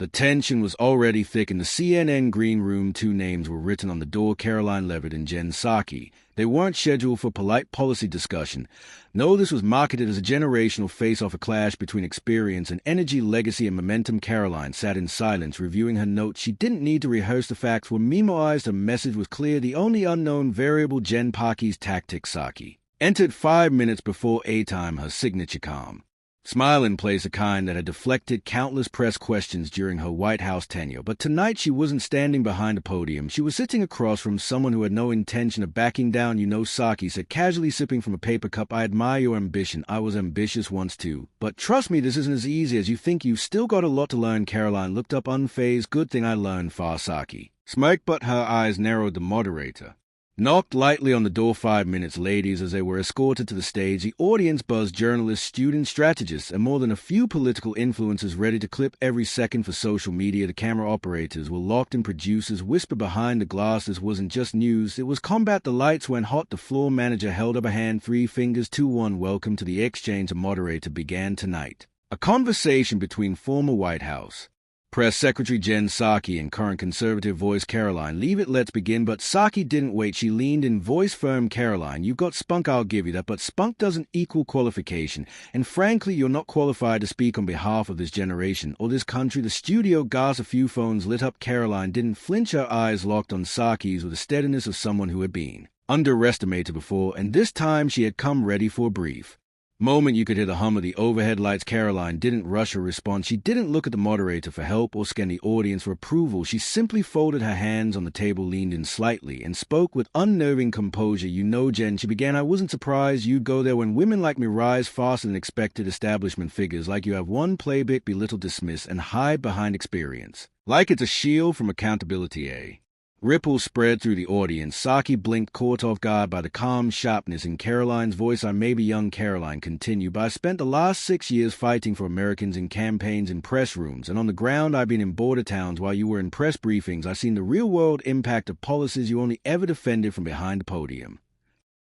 The tension was already thick in the CNN green room. Two names were written on the door: Karoline Levitt and Jen Psaki. They weren't scheduled for polite policy discussion. No, this was marketed as a generational face-off, a clash between experience and energy, legacy and momentum. Karoline sat in silence, reviewing her notes. She didn't need to rehearse. The facts were memoized. Her message was clear. The only unknown variable: Jen Psaki's tactics. Psaki entered 5 minutes before A-time, her signature calm smile in place, a kind that had deflected countless press questions during her White House tenure. But tonight she wasn't standing behind a podium. She was sitting across from someone who had no intention of backing down. "You know," Psaki said, casually sipping from a paper cup, "I admire your ambition. I was ambitious once too. But trust me, this isn't as easy as you think. You've still got a lot to learn." Karoline looked up unfazed. "Good thing I learned fast." Psaki smirked, but her eyes narrowed. The moderator knocked lightly on the door. 5 minutes, ladies. As they were escorted to the stage, the audience buzzed: journalists, students, strategists, and more than a few political influencers ready to clip every second for social media. The camera operators were locked in. Producers whispered behind the glass. This wasn't just news, it was combat. The lights went hot. The floor manager held up a hand, 3 fingers, 2-1. "Welcome to the exchange." The moderator began. "Tonight, a conversation between former White House Press Secretary Jen Psaki and current conservative voice Karoline Leavitt. Let's begin." But Psaki didn't wait. She leaned in, voice firm. "Karoline, you've got spunk, I'll give you that, but spunk doesn't equal qualification. And frankly, you're not qualified to speak on behalf of this generation or this country." The studio gasped. A few phones lit up. Karoline didn't flinch, her eyes locked on Psaki's with the steadiness of someone who had been underestimated before, and this time she had come ready for a brief moment. You could hear the hum of the overhead lights. Karoline didn't rush her response. She didn't look at the moderator for help or scan the audience for approval. She simply folded her hands on the table, leaned in slightly, and spoke with unnerving composure. "You know, Jen," she began, "I wasn't surprised you'd go there. When women like me rise faster than expected, establishment figures like you have one playbook, belittle, dismiss, and hide behind experience like it's a shield from accountability." Ripples spread through the audience. Psaki blinked, caught off guard by the calm sharpness in Karoline's voice. "I may be young," Karoline continued, "but I spent the last 6 years fighting for Americans in campaigns, in press rooms, and on the ground. I've been in border towns while you were in press briefings. I've seen the real-world impact of policies you only ever defended from behind the podium."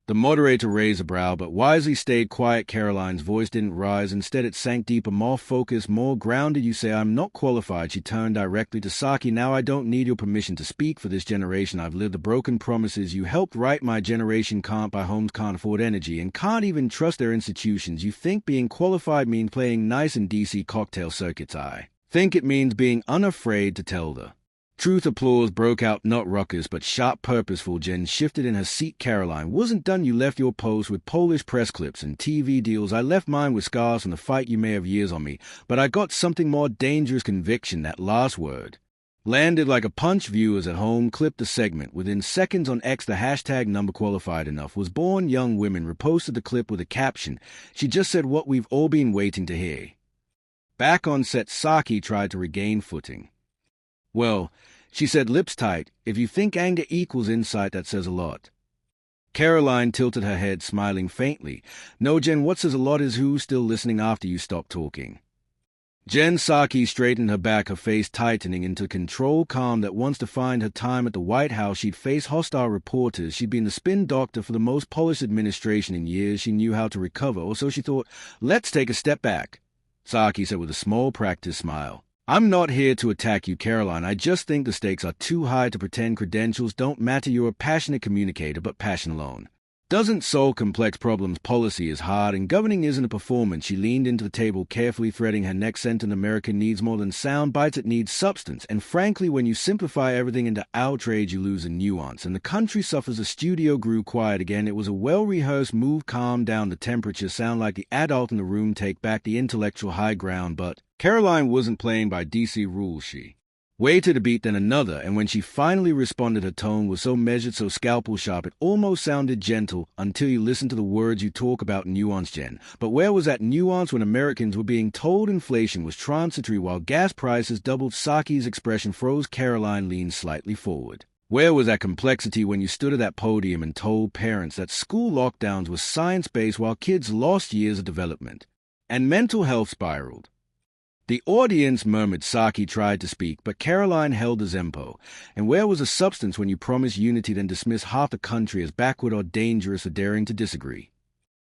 The moderator raised a brow, but wisely stayed quiet. Karoline's voice didn't rise. Instead, it sank deeper, more focused, more grounded. "You say I'm not qualified." She turned directly to Psaki. "Now I don't need your permission to speak for this generation. I've lived the broken promises you helped write. My generation can't buy homes, can't afford energy, and can't even trust their institutions. You think being qualified means playing nice in D.C. cocktail circuits. I think it means being unafraid to tell the truth." Applause broke out, not ruckus, but sharp, purposeful. Jen shifted in her seat. "Karoline wasn't done. You left your post with Polish press clips and TV deals. I left mine with scars from the fight. You may have years on me, but I got something more dangerous: conviction." That last word landed like a punch. Viewers at home clipped the segment. Within seconds on X, the hashtag #QualifiedEnough was born. Young women reposted the clip with a caption: "She just said what we've all been waiting to hear." Back on set, Psaki tried to regain footing. "Well," she said, lips tight, "if you think anger equals insight, that says a lot." Karoline tilted her head, smiling faintly. "No, Jen, what says a lot is who's still listening after you stop talking." Jen Psaki straightened her back, her face tightening into controlled calm that once defined her time at the White House. She'd faced hostile reporters. She'd been the spin doctor for the most polished administration in years. She knew how to recover, or so she thought. "Let's take a step back," Psaki said with a small, practiced smile. "I'm not here to attack you, Karoline. I just think the stakes are too high to pretend credentials don't matter. You're a passionate communicator, but passion alone doesn't solve complex problems. Policy is hard, and governing isn't a performance." She leaned into the table, carefully threading her next sentence. "America needs more than sound bites. It needs substance. And frankly, when you simplify everything into outrage, you lose a nuance, and the country suffers." The studio grew quiet again. It was a well-rehearsed move. "Calm down the temperature. Sound like the adult in the room. Take back the intellectual high ground." But Karoline wasn't playing by DC rules. She waited a beat, then another, and when she finally responded, her tone was so measured, so scalpel sharp, it almost sounded gentle. "Until you listen to the words you talk about nuance, Jen." But where was that nuance when Americans were being told inflation was transitory while gas prices doubled? Psaki's expression froze. Karoline leaned slightly forward. "Where was that complexity when you stood at that podium and told parents that school lockdowns were science-based while kids lost years of development and mental health spiraled?" The audience murmured. Psaki tried to speak, but Karoline held the tempo. "And where was the substance when you promised unity, then dismissed half the country as backward or dangerous for daring to disagree?"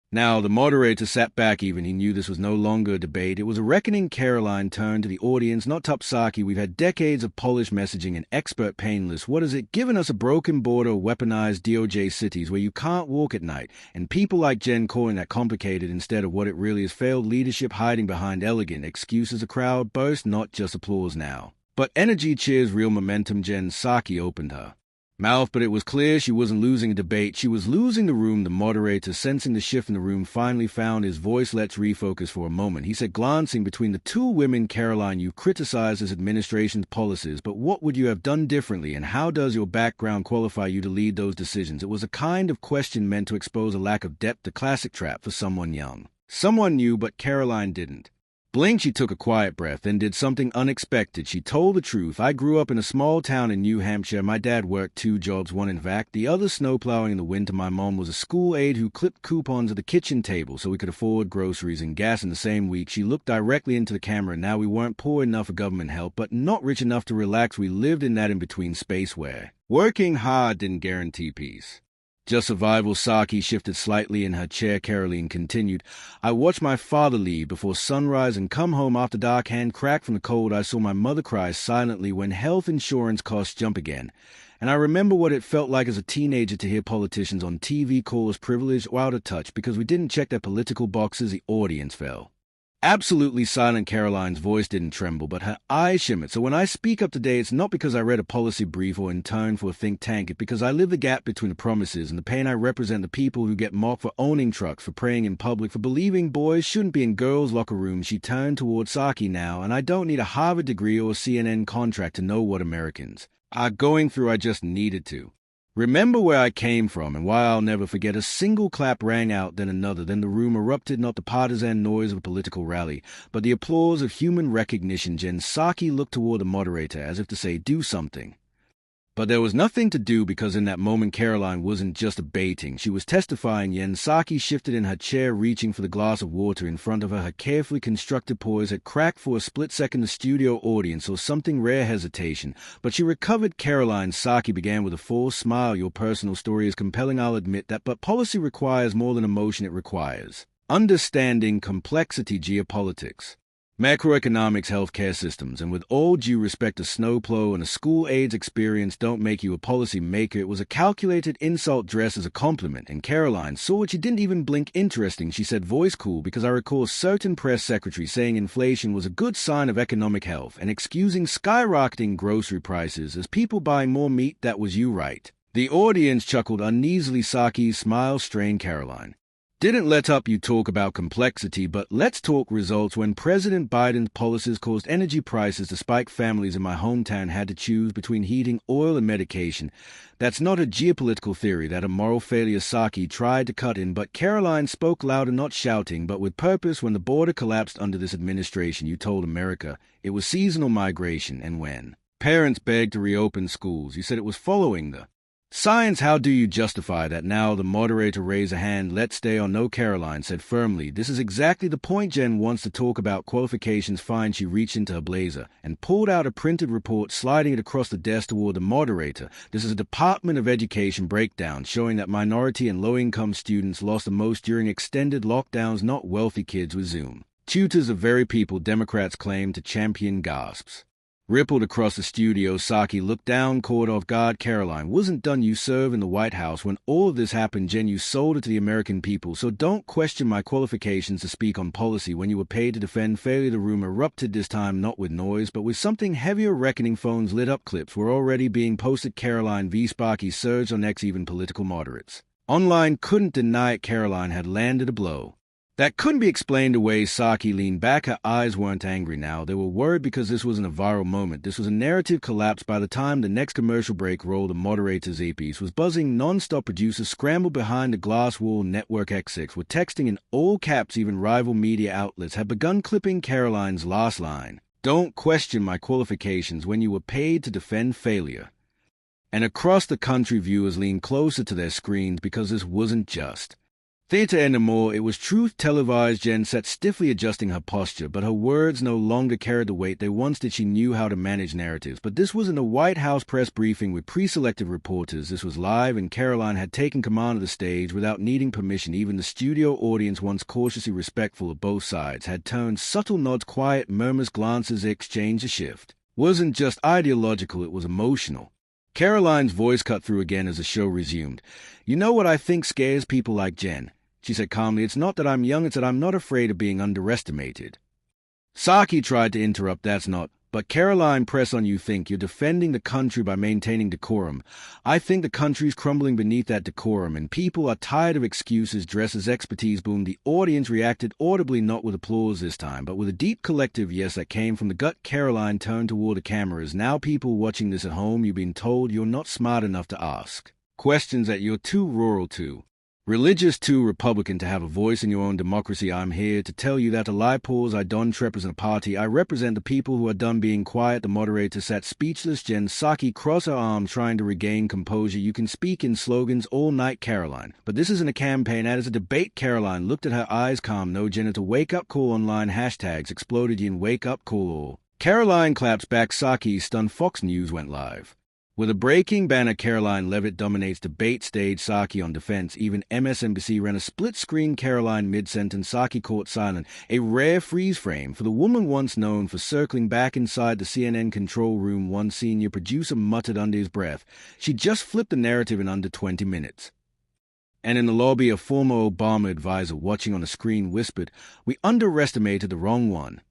Now, the moderator sat back even. He knew this was no longer a debate. It was a reckoning. Karoline turned to the audience. Not top Psaki. We've had decades of polished messaging and expert painless. What is it? Given us a broken border, weaponized DOJ cities where you can't walk at night, and people like Jen calling that complicated instead of what it really is, failed leadership hiding behind elegant excuses. A crowd burst, not just applause now, but energy, cheers, real momentum. Jen Psaki opened her mouth, but it was clear she wasn't losing a debate. She was losing the room. The moderator, sensing the shift in the room, finally found his voice. Let's refocus for a moment, he said, glancing between the two women. Karoline, you criticized this administration's policies, but what would you have done differently, and how does your background qualify you to lead those decisions? It was a kind of question meant to expose a lack of depth, a classic trap for someone young. Someone new, but Karoline didn't blink. She took a quiet breath, then did something unexpected. She told the truth. I grew up in a small town in New Hampshire. My dad worked 2 jobs, one in vac, the other snowplowing in the winter. My mom was a school aide who clipped coupons at the kitchen table so we could afford groceries and gas in the same week. She looked directly into the camera. Now, we weren't poor enough for government help, but not rich enough to relax. We lived in that in-between space where working hard didn't guarantee peace, just survival. Psaki shifted slightly in her chair. Karoline continued, I watched my father leave before sunrise and come home after dark. Hand cracked from the cold. I saw my mother cry silently when health insurance costs jump again. And I remember what it felt like as a teenager to hear politicians on TV call us privileged or out of touch because we didn't check their political boxes. The audience fell absolutely silent. Karoline's voice didn't tremble, but her eyes shimmered. So when I speak up today, it's not because I read a policy brief or interned for a think tank. It's because I live the gap between the promises and the pain. I represent the people who get mocked for owning trucks, for praying in public, for believing boys shouldn't be in girls' locker rooms. She turned toward Psaki now, and I don't need a Harvard degree or a CNN contract to know what Americans are going through. I just needed to remember where I came from and why. I'll never forget. A single clap rang out, then another. Then the room erupted, not the partisan noise of a political rally, but the applause of human recognition. Jen Psaki looked toward the moderator as if to say, do something. But there was nothing to do, because in that moment Karoline wasn't just debating, she was testifying. Jen Psaki shifted in her chair, reaching for the glass of water in front of her. Her carefully constructed poise had cracked. For a split second the studio audience saw something rare, hesitation, but she recovered. Karoline. Psaki began with a forced smile. Your personal story is compelling, I'll admit that, but policy requires more than emotion. It requires understanding, complexity, geopolitics, macroeconomics, healthcare systems, and with all due respect, a snowplow and a school aide's experience don't make you a policy maker. It was a calculated insult dressed as a compliment, and Karoline saw it. She didn't even blink. Interesting, she said, voice cool, because I recall a certain press secretary saying inflation was a good sign of economic health and excusing skyrocketing grocery prices as people buying more meat. That was you, right? The audience chuckled uneasily. Psaki's smile strained. Karoline didn't let up. You talk about complexity, but let's talk results. When President Biden's policies caused energy prices to spike, families in my hometown had to choose between heating oil and medication. That's not a geopolitical theory, that a moral failure. Psaki tried to cut in, but Karoline spoke louder, not shouting, but with purpose. When the border collapsed under this administration, you told America it was seasonal migration, and when parents begged to reopen schools, you said it was following the science. How do you justify that now? The moderator raised a hand. Let's stay on. No, Karoline said firmly. This is exactly the point. Jen wants to talk about qualifications. Fine. She reached into her blazer and pulled out a printed report, sliding it across the desk toward the moderator. This is a Department of Education breakdown showing that minority and low-income students lost the most during extended lockdowns, not wealthy kids with Zoom tutors, the very people Democrats claim to champion. Gasps rippled across the studio. Psaki looked down, caught off guard. Karoline wasn't done. You serve in the White House when all of this happened. Jen, you sold it to the American people, so don't question my qualifications to speak on policy when you were paid to defend failure. The room erupted, this time not with noise, but with something heavier. Reckoning phones lit up. Clips were already being posted. Karoline v. Psaki surged on X. Even political moderates online couldn't deny it. Karoline had landed a blow that couldn't be explained away. Psaki leaned back. Her eyes weren't angry now. They were worried, because this wasn't a viral moment. This was a narrative collapse. By the time the next commercial break rolled, the moderator's earpiece was buzzing non-stop. Producers scrambled behind the glass wall. Network X6 were texting in all caps. Even rival media outlets had begun clipping Karoline's last line. Don't question my qualifications when you were paid to defend failure. And across the country, viewers leaned closer to their screens, because this wasn't just Theatre and more, it was truth televised. Jen sat stiffly adjusting her posture, but her words no longer carried the weight they once did. She knew how to manage narratives, but this wasn't a White House press briefing with pre-selected reporters. This was live, and Karoline had taken command of the stage without needing permission. Even the studio audience, once cautiously respectful of both sides, had turned. Subtle nods, quiet murmurs, glances exchanged. A shift wasn't just ideological, it was emotional. Karoline's voice cut through again as the show resumed. "You know what I think scares people like Jen?" She said calmly. "It's not that I'm young, it's that I'm not afraid of being underestimated." Psaki tried to interrupt. "That's not. But Karoline, press on. You think you're defending the country by maintaining decorum. I think the country's crumbling beneath that decorum, and people are tired of excuses dressed as expertise." Boom. The audience reacted audibly, not with applause this time, but with a deep collective yes that came from the gut. Karoline turned toward the cameras. "Now, people watching this at home, you've been told you're not smart enough to ask questions, that you're too rural, too religious, too Republican to have a voice in your own democracy. I'm here to tell you that a lie. Pause. I don't represent a party. I represent the people who are done being quiet." The moderator sat speechless. Jen Psaki crossed her arms, trying to regain composure. "You can speak in slogans all night, Karoline, but this isn't a campaign ad, it's a debate." Karoline looked at her, eyes calm. "No, Jen, it's a wake-up call." Online hashtags exploded. "In wake-up call all." Karoline claps back. Psaki stunned. Fox News went live with a breaking banner. Karoline Leavitt dominates debate stage. Psaki on defense. Even MSNBC ran a split-screen. Karoline mid-sentence. Psaki caught silent. A rare freeze frame for the woman once known for circling back inside the CNN control room. One senior producer muttered under his breath, "She just flipped the narrative in under 20 minutes. And in the lobby, a former Obama advisor watching on a screen whispered, "We underestimated the wrong one."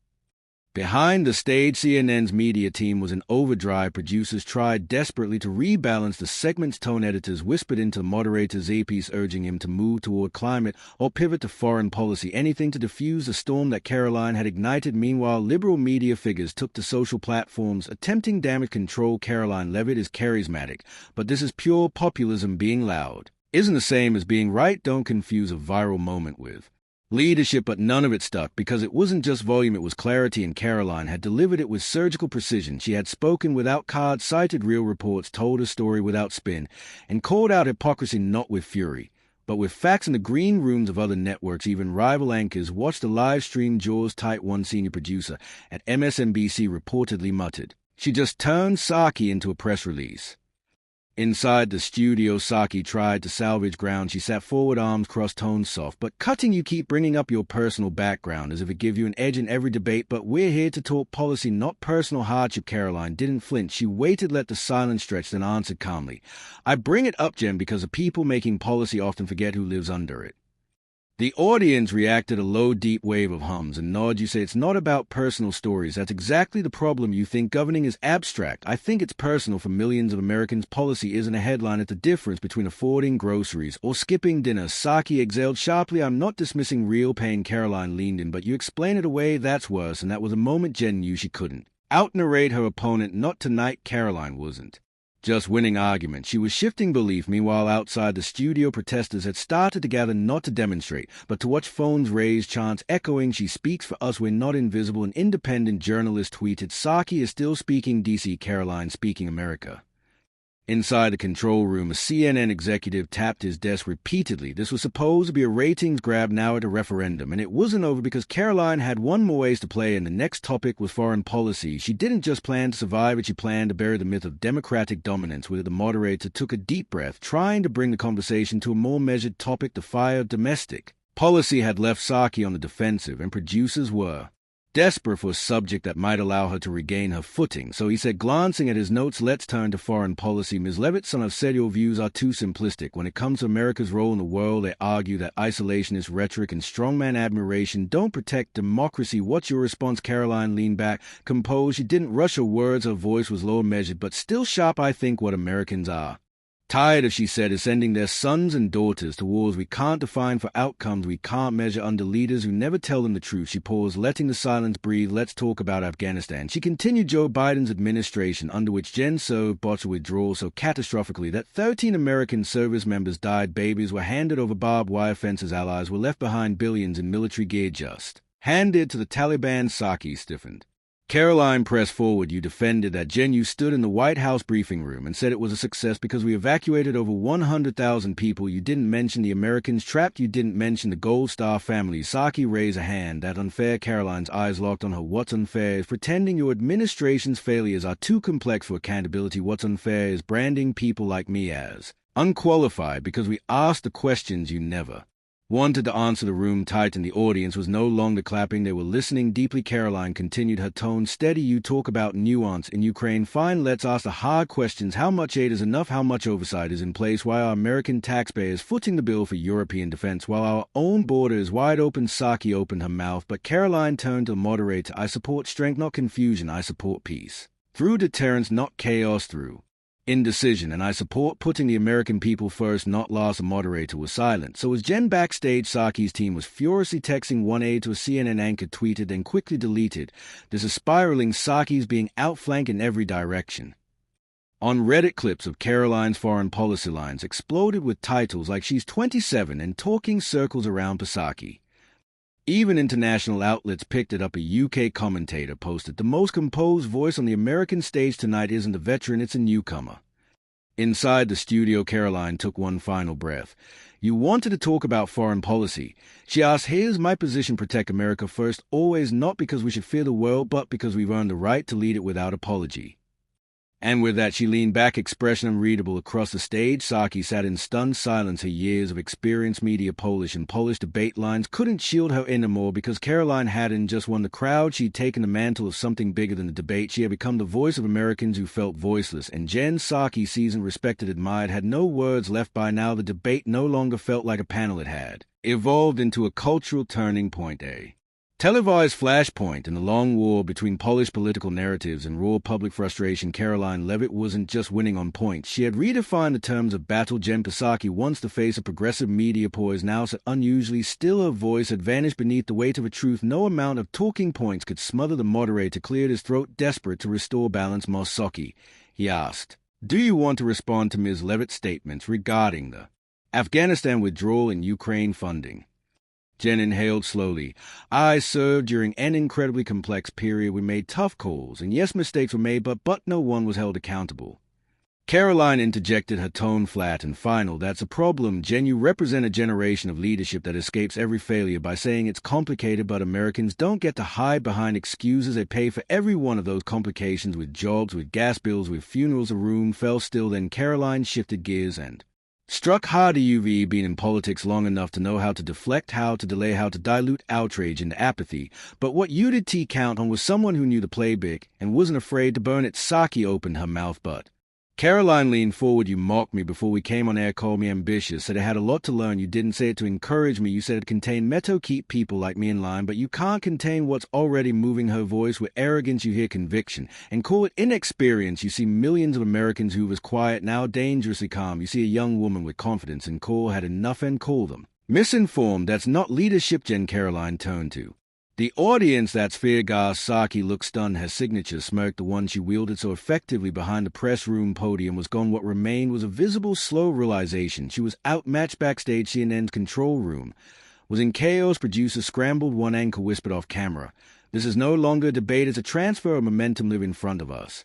Behind the stage, CNN's media team was in overdrive. Producers tried desperately to rebalance the segment's tone. Editors whispered into the moderator's earpiece, urging him to move toward climate or pivot to foreign policy, anything to diffuse the storm that Karoline had ignited. Meanwhile, liberal media figures took to social platforms, attempting damage control. Karoline Leavitt is charismatic, but this is pure populism. Being loud isn't the same as being right. Don't confuse a viral moment with leadership. But none of it stuck, because it wasn't just volume, it was clarity, and Karoline had delivered it with surgical precision. She had spoken without cards, cited real reports, told a story without spin, and called out hypocrisy not with fury, but with facts. In the green rooms of other networks, even rival anchors, watched the live stream, jaws tight. One senior producer at MSNBC reportedly muttered, "She just turned Psaki into a press release." Inside the studio, Psaki tried to salvage ground. She sat forward, arms crossed, tones soft, but cutting. "You keep bringing up your personal background as if it give you an edge in every debate, but we're here to talk policy, not personal hardship." Karoline didn't flinch. She waited, let the silence stretch, then answered calmly, "I bring it up, Jen, because the people making policy often forget who lives under it." The audience reacted, a low, deep wave of hums and nods. "You say it's not about personal stories. That's exactly the problem. You think governing is abstract. I think it's personal for millions of Americans. Policy isn't a headline. It's the difference between affording groceries or skipping dinner." Psaki exhaled sharply. "I'm not dismissing real pain." Karoline leaned in. "But you explain it away. That's worse." And that was a moment Jen knew she couldn't out-narrate her opponent. Not tonight. Karoline wasn't just winning arguments, she was shifting belief. Meanwhile, outside the studio, protesters had started to gather, not to demonstrate, but to watch. Phones raised, chants echoing, "She speaks for us, we're not invisible." An independent journalist tweeted, "Psaki is still speaking DC, Karoline speaking America." Inside the control room, a CNN executive tapped his desk repeatedly. This was supposed to be a ratings grab now at a referendum, and it wasn't over because Karoline had one more ways to play, and the next topic was foreign policy. She didn't just plan to survive it, she planned to bury the myth of democratic dominance. With it, the moderator took a deep breath, trying to bring the conversation to a more measured topic. The fire of domestic policy had left Psaki on the defensive, and producers were desperate for a subject that might allow her to regain her footing. So he said, glancing at his notes, "Let's turn to foreign policy. Ms. Leavitt, some have said your views are too simplistic. When it comes to America's role in the world, they argue that isolationist rhetoric and strongman admiration don't protect democracy. What's your response?" Karoline leaned back, composed. She didn't rush her words. Her voice was low and measured, but still sharp. "I think what Americans are tired of," she said, "is sending their sons and daughters to wars we can't define, for outcomes we can't measure, under leaders who never tell them the truth." She paused, letting the silence breathe. "Let's talk about Afghanistan." She continued. "Joe Biden's administration, under which Jen served, botched a withdrawal so catastrophically that 13 American service members died. Babies were handed over barbed wire fences. Allies were left behind. Billions in military gear just handed to the Taliban." Psaki stiffened. Karoline pressed forward. You defended that, Jen. You stood in the White House briefing room and said it was a success because we evacuated over 100,000 people. You didn't mention the Americans trapped. You didn't mention the Gold Star family. Psaki raised a hand. That unfair. Karoline's eyes locked on her. What's unfair is pretending your administration's failures are too complex for accountability. What's unfair is branding people like me as unqualified because we asked the questions you never wanted to answer. The room tightened. The audience was no longer clapping. They were listening deeply. Karoline continued, her tone steady. You talk about nuance in Ukraine. Fine, let's ask the hard questions. How much aid is enough? How much oversight is in place? Why are American taxpayers footing the bill for European defense while our own border is wide open? Psaki opened her mouth, but Karoline turned to the moderator. I support strength, not confusion. I support peace through deterrence, not chaos through indecision, and I support putting the American people first, not last. The moderator was silent. So as Jen backstage, Psaki's team was furiously texting one aide to a CNN anchor, tweeted, then quickly deleted. This is spiraling. Psaki's being outflanked in every direction. On Reddit, clips of Karoline's foreign policy lines exploded with titles like she's 27 and talking circles around Psaki. Even international outlets picked it up. A UK commentator posted, the most composed voice on the American stage tonight isn't a veteran, it's a newcomer. Inside the studio, Karoline took one final breath. You wanted to talk about foreign policy. She asked, here's my position, protect America first, always, not because we should fear the world, but because we've earned the right to lead it without apology. And with that, she leaned back, expression unreadable across the stage. Psaki sat in stunned silence. Her years of experience, media polish and polished debate lines couldn't shield her anymore because Karoline hadn't just won the crowd. She'd taken the mantle of something bigger than the debate. She had become the voice of Americans who felt voiceless. And Jen Psaki, seasoned, respected, admired, had no words left. By now, the debate no longer felt like a panel. It had evolved into a cultural turning point, a televised flashpoint in the long war between polished political narratives and raw public frustration. Karoline Leavitt wasn't just winning on points. She had redefined the terms of battle. Jen Psaki, once the face of progressive media poise, now sat unusually still. Her voice had vanished beneath the weight of a truth no amount of talking points could smother. The moderator cleared his throat, desperate to restore balance. Psaki, he asked, do you want to respond to Ms. Leavitt's statements regarding the Afghanistan withdrawal and Ukraine funding? Jen inhaled slowly. I served during an incredibly complex period. We made tough calls, and yes, mistakes were made, but no one was held accountable. Karoline interjected, her tone flat and final. That's a problem, Jen. You represent a generation of leadership that escapes every failure by saying it's complicated, but Americans don't get to hide behind excuses. They pay for every one of those complications with jobs, with gas bills, with funerals. A room fell still. Then Karoline shifted gears and struck harder. You've been in politics long enough to know how to deflect, how to delay, how to dilute outrage into apathy. But what you did count on was someone who knew the playbook and wasn't afraid to burn it. Psaki opened her mouth, but Karoline leaned forward. You mocked me before we came on air, called me ambitious, said I had a lot to learn. You didn't say it to encourage me. You said it contained method, keep people like me in line, but you can't contain what's already moving. Her voice. With arrogance you hear conviction, and call it inexperience. You see millions of Americans who was quiet, now dangerously calm. You see a young woman with confidence, and call had enough and call them misinformed. That's not leadership. Jen. Karoline turned to the audience. That's fear. Gas. Psaki looked stunned. Her signature smirk, the one she wielded so effectively behind the press room podium, was gone. What remained was a visible, slow realization. She was outmatched backstage. CNN's control room was in chaos. Producers scrambled. One anchor whispered off camera, this is no longer a debate, it's a transfer of momentum live in front of us.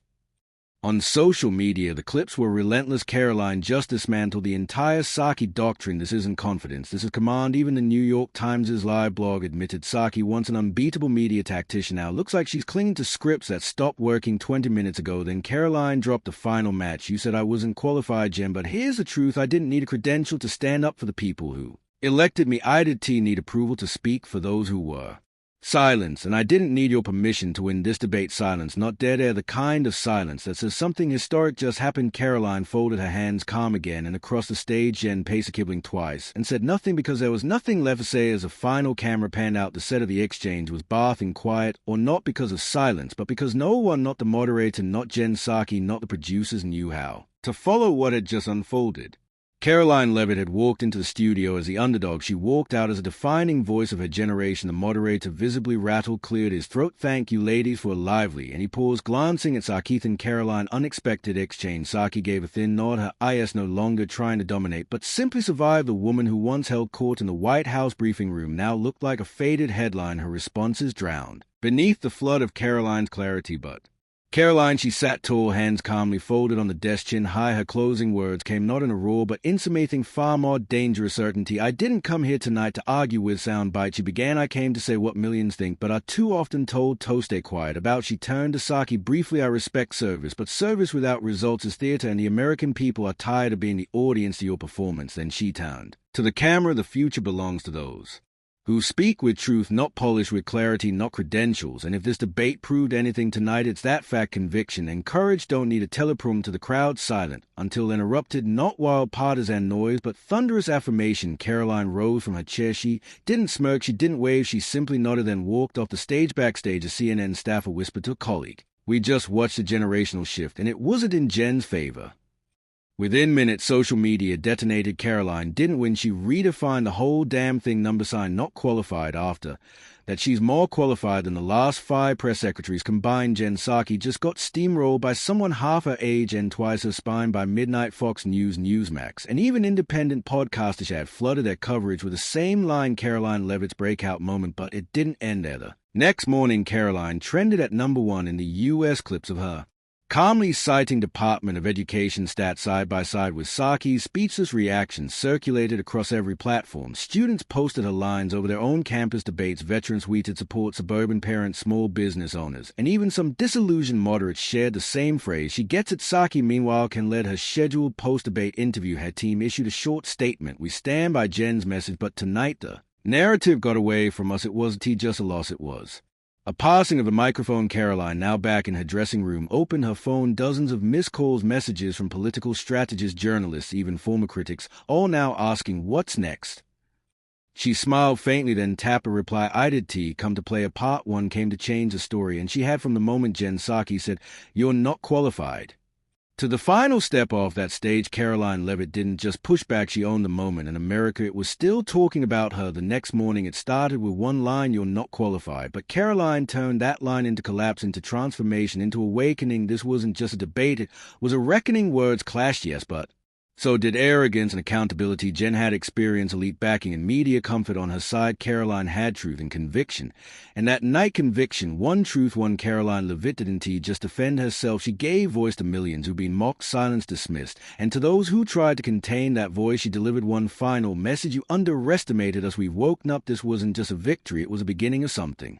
On social media, the clips were relentless. Karoline just dismantled the entire Psaki doctrine. This isn't confidence, this is command. Even the New York Times' live blog admitted Psaki, once an unbeatable media tactician, now looks like she's clinging to scripts that stopped working 20 minutes ago. Then Karoline dropped the final match. You said I wasn't qualified, Jen, but here's the truth. I didn't need a credential to stand up for the people who elected me. I did need approval to speak for those who were silence, and I didn't need your permission to win this debate. Silence, not dead air, the kind of silence that says something historic just happened. Karoline folded her hands, calm again, and across the stage Jen paced a kibling twice, and said nothing because there was nothing left to say. As a final camera panned out, the set of the exchange was bathed in quiet, or not because of silence, but because no one, not the moderator, not Jen Psaki, not the producers, knew how to follow what had just unfolded. Karoline Leavitt had walked into the studio as the underdog. She walked out as a defining voice of her generation. The moderator visibly rattled, cleared his throat. Thank you, ladies, for a lively, and he paused, glancing at Psaki and Karoline. Unexpected exchange. Psaki gave a thin nod, her eyes no longer trying to dominate, but simply survive. The woman who once held court in the White House briefing room now looked like a faded headline. Her responses drowned beneath the flood of Caroline's clarity. But Caroline, she sat tall, hands calmly folded on the desk, chin high. Her closing words came not in a roar, but intimating far more dangerous certainty. I didn't come here tonight to argue with soundbite. She began. I came to say what millions think, but are too often told to stay quiet about. She turned to Psaki briefly. I respect service, but service without results is theater, and the American people are tired of being the audience to your performance. Then she turned to the camera. The future belongs to those who speak with truth, not polished with clarity, not credentials. And if this debate proved anything tonight, it's that fact: conviction and courage don't need a teleprompter. The crowd silent until interrupted, not wild partisan noise, but thunderous affirmation. Caroline rose from her chair. She didn't smirk, she didn't wave, she simply nodded, then walked off the stage. Backstage, a CNN staffer whispered to a colleague, "We just watched a generational shift, and it wasn't in Jen's favor." Within minutes, social media detonated. Caroline didn't win. She redefined the whole damn thing. Number sign not qualified. After that, she's more qualified than the last 5 press secretaries combined. Jen Psaki just got steamrolled by someone half her age and twice her spine. By midnight, Fox News, Newsmax, and even independent podcasters had flooded their coverage with the same line: Caroline Levitt's breakout moment. But it didn't end there. The next morning, Caroline trended at #1 in the U.S. clips of her calmly citing Department of Education stats side by side with Psaki's. Speechless reactions circulated across every platform. Students posted her lines over their own campus debates. Veterans tweeted support. Suburban parents, small business owners, and even some disillusioned moderates shared the same phrase. She gets it. Psaki, meanwhile, can lead her scheduled post-debate interview. Her team issued a short statement: "We stand by Jen's message, but tonight the narrative got away from us. It wasn't just a loss, it was a passing of the microphone." Caroline, now back in her dressing room, opened her phone. Dozens of missed calls, messages from political strategists, journalists, even former critics, all now asking what's next. She smiled faintly, then tapped a reply. "I did come to play a part. One came to change the story." And she had from the moment Jen Psaki said, "You're not qualified," to the final step off that stage. Caroline Levitt didn't just push back, she owned the moment. In America, it was still talking about her. The next morning, it started with one line: "You're not qualified." But Caroline turned that line into collapse, into transformation, into awakening. This wasn't just a debate, it was a reckoning. Words clashed, yes, but so did arrogance and accountability. Jen had experience, elite backing, and media comfort on her side. Caroline had truth and conviction. And that night, conviction, one truth, one Caroline Levitt didn't just defend herself. She gave voice to millions who'd been mocked, silenced, dismissed. And to those who tried to contain that voice, she delivered one final message: "You underestimated us. We've woken up. This wasn't just a victory, it was a beginning of something."